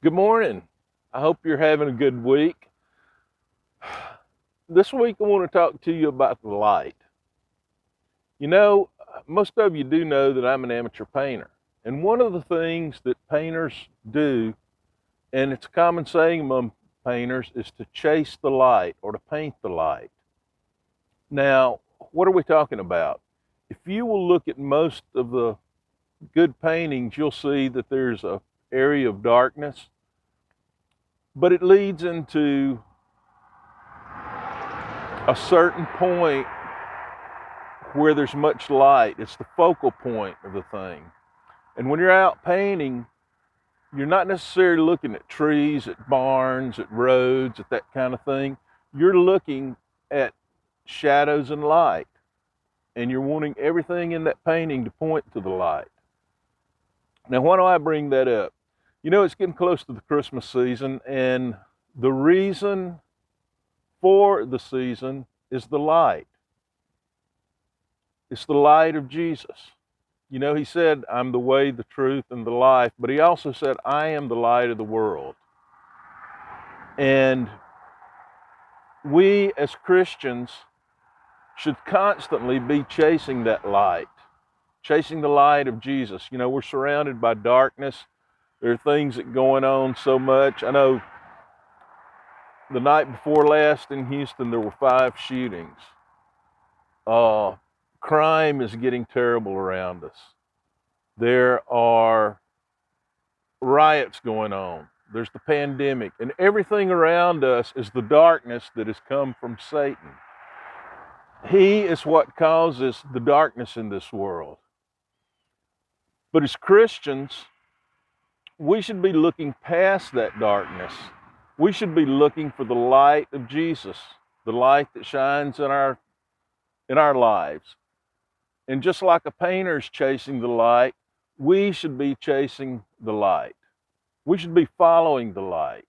Good morning. I hope you're having a good week. This week, I want to talk to you about the light. You know, most of you do know that I'm an amateur painter. And one of the things that painters do, and it's a common saying among painters, is to chase the light or to paint the light. Now, what are we talking about? If you will look at most of the good paintings, you'll see that there's a area of darkness, but it leads into a certain point where there's much light. It's the focal point of the thing. And when you're out painting, you're not necessarily looking at trees, at barns, at roads, at that kind of thing. You're looking at shadows and light. And you're wanting everything in that painting to point to the light. Now, why do I bring that up? You know, it's getting close to the Christmas season, and the reason for the season is the light. It's the light of Jesus. You know, he said, I'm the way, the truth, and the life, but he also said, I am the light of the world. And we as Christians should constantly be chasing that light, chasing the light of Jesus. You know, we're surrounded by darkness. There are things that are going on so much. I know the night before last in Houston, there were 5 shootings. Crime is getting terrible around us. There are riots going on. There's the pandemic, and everything around us is the darkness that has come from Satan. He is what causes the darkness in this world. But as Christians, we should be looking past that darkness. We should be looking for the light of Jesus, the light that shines in our lives. And just like a painter's chasing the light, we should be chasing the light. We should be following the light.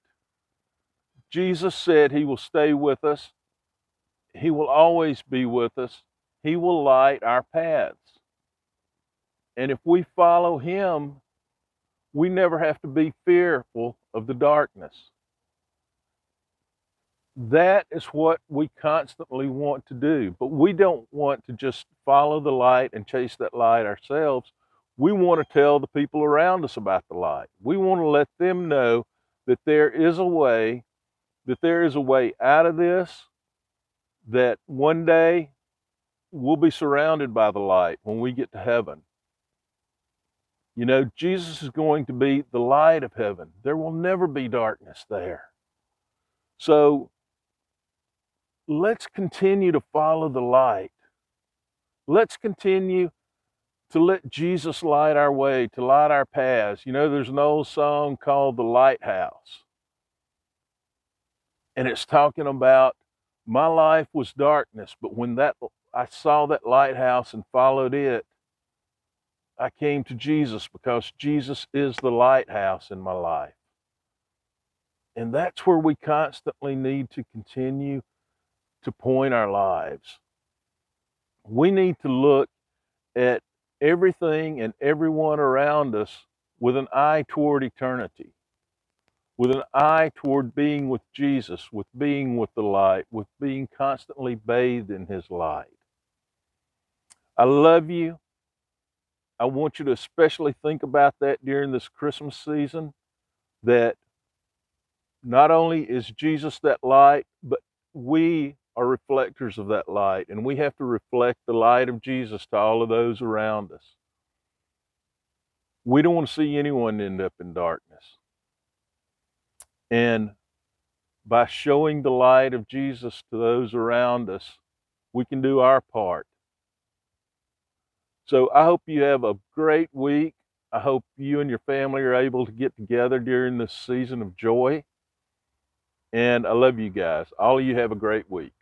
Jesus said he will stay with us. He will always be with us. He will light our paths. And if we follow him, we never have to be fearful of the darkness. That is what we constantly want to do. But we don't want to just follow the light and chase that light ourselves. We want to tell the people around us about the light. We want to let them know that there is a way, out of this, that one day we'll be surrounded by the light when we get to heaven. You know, Jesus is going to be the light of heaven. There will never be darkness there. So let's continue to follow the light. Let's continue to let Jesus light our way, to light our paths. You know, there's an old song called The Lighthouse. And it's talking about my life was darkness, but when I saw that lighthouse and followed it, I came to Jesus because Jesus is the lighthouse in my life. And that's where we constantly need to continue to point our lives. We need to look at everything and everyone around us with an eye toward eternity, with an eye toward being with Jesus, with being with the light, with being constantly bathed in his light. I love you. I want you to especially think about that during this Christmas season, that not only is Jesus that light, but we are reflectors of that light, and we have to reflect the light of Jesus to all of those around us. We don't want to see anyone end up in darkness. And by showing the light of Jesus to those around us, we can do our part. So I hope you have a great week. I hope you and your family are able to get together during this season of joy. And I love you guys. All of you have a great week.